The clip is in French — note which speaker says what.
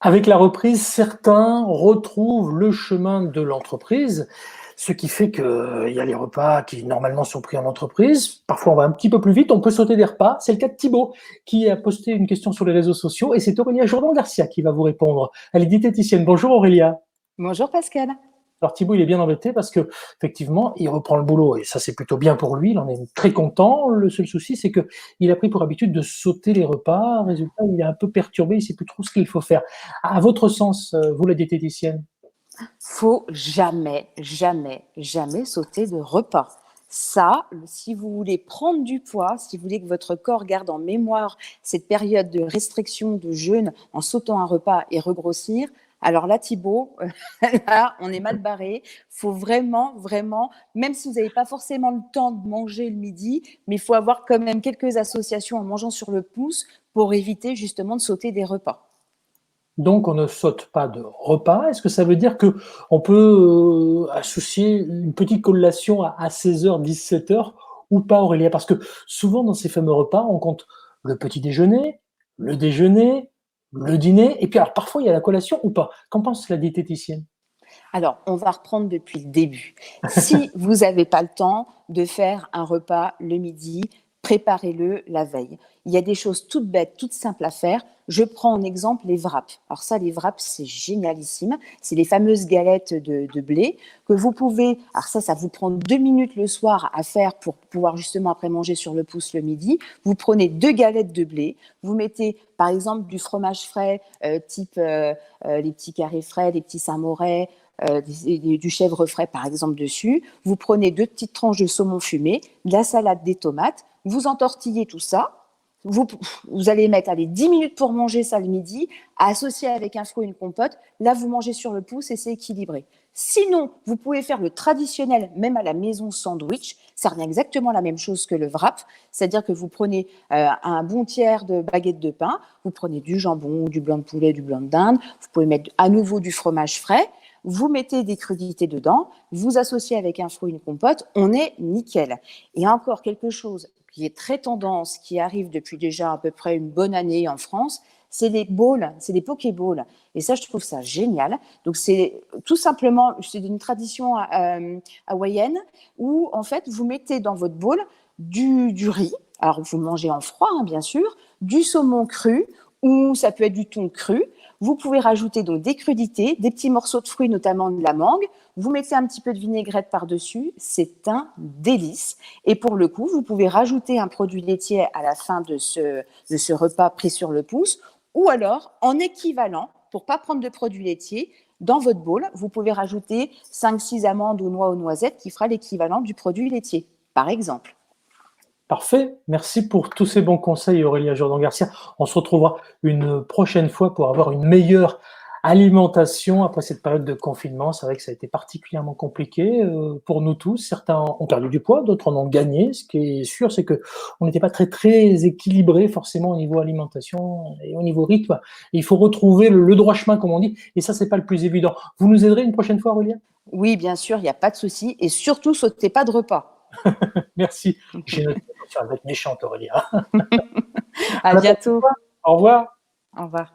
Speaker 1: Avec la reprise, certains retrouvent le chemin de l'entreprise, ce qui fait qu'il y a les repas qui normalement sont pris en entreprise. Parfois, on va un petit peu plus vite, on peut sauter des repas. C'est le cas de Thibaut qui a posté une question sur les réseaux sociaux et c'est Aurélia Jourdan-Garcia qui va vous répondre. Elle est diététicienne. Bonjour Aurélia.
Speaker 2: Bonjour Pascal.
Speaker 1: Alors Thibaut, il est bien embêté parce que effectivement, il reprend le boulot et ça c'est plutôt bien pour lui. Il en est très content. Le seul souci, c'est que il a pris pour habitude de sauter les repas. Résultat, il est un peu perturbé. Il sait plus trop ce qu'il faut faire. À votre sens, vous la diététicienne?
Speaker 2: Faut jamais, jamais, jamais sauter de repas. Ça, si vous voulez prendre du poids, si vous voulez que votre corps garde en mémoire cette période de restriction, de jeûne, en sautant un repas et regrossir, alors là, Thibaut, là, on est mal barré. Faut vraiment, vraiment, même si vous n'avez pas forcément le temps de manger le midi, mais il faut avoir quand même quelques associations en mangeant sur le pouce pour éviter justement de sauter des repas.
Speaker 1: Donc, on ne saute pas de repas. Est-ce que ça veut dire que on peut associer une petite collation à 16h, 17h ou pas, Aurélia? Parce que souvent, dans ces fameux repas, on compte le petit déjeuner, le dîner, et puis alors parfois, il y a la collation ou pas. Qu'en pense la diététicienne?
Speaker 2: Alors, on va reprendre depuis le début. Si vous n'avez pas le temps de faire un repas le midi, préparez-le la veille. Il y a des choses toutes bêtes, toutes simples à faire. Je prends en exemple les wraps. Alors ça, les wraps, c'est génialissime. C'est les fameuses galettes de blé que vous pouvez... Alors ça vous prend 2 minutes le soir à faire pour pouvoir justement après manger sur le pouce le midi. Vous prenez 2 galettes de blé. Vous mettez par exemple du fromage frais, type les petits carrés frais, les petits saint-morais, du chèvre frais par exemple dessus. Vous prenez 2 petites tranches de saumon fumé, de la salade, des tomates, vous entortillez tout ça. Vous allez mettre 10 minutes pour manger ça le midi, associé avec un fruit, une compote. Là, vous mangez sur le pouce et c'est équilibré. Sinon, vous pouvez faire le traditionnel, même à la maison, sandwich. Ça revient exactement la même chose que le wrap. C'est-à-dire que vous prenez un bon tiers de baguette de pain, vous prenez du jambon, du blanc de poulet, du blanc de dinde, vous pouvez mettre à nouveau du fromage frais, vous mettez des crudités dedans, vous associez avec un fruit, une compote, on est nickel. Et encore quelque chose qui est très tendance, qui arrive depuis déjà à peu près une bonne année en France, c'est les bowls, c'est les pokéballs. Et ça, je trouve ça génial. Donc, c'est tout simplement, c'est une tradition hawaïenne où, en fait, vous mettez dans votre bowl du riz. Alors, vous mangez en froid, hein, bien sûr, du saumon cru ou ça peut être du thon cru. Vous pouvez rajouter donc des crudités, des petits morceaux de fruits, notamment de la mangue. Vous mettez un petit peu de vinaigrette par-dessus. C'est un délice. Et pour le coup, vous pouvez rajouter un produit laitier à la fin de ce repas pris sur le pouce. Ou alors, en équivalent, pour ne pas prendre de produits laitiers, dans votre bol, vous pouvez rajouter 5-6 amandes ou noix aux noisettes qui fera l'équivalent du produit laitier, par exemple.
Speaker 1: Parfait. Merci pour tous ces bons conseils, Aurélia Jourdan-Garcia. On se retrouvera une prochaine fois pour avoir une meilleure alimentation après cette période de confinement. C'est vrai que ça a été particulièrement compliqué pour nous tous. Certains ont perdu du poids, d'autres en ont gagné. Ce qui est sûr, c'est que on n'était pas très équilibré forcément au niveau alimentation et au niveau rythme. Et il faut retrouver le droit chemin, comme on dit. Et ça, c'est pas le plus évident. Vous nous aiderez une prochaine fois, Aurélia?
Speaker 2: Oui, bien sûr, il n'y a pas de souci. Et surtout, sautez pas de repas.
Speaker 1: Merci. J'ai noté, attention, elle va être méchante, Aurélia.
Speaker 2: À
Speaker 1: À la prochaine
Speaker 2: bientôt.
Speaker 1: fois. Au revoir.
Speaker 2: Au revoir.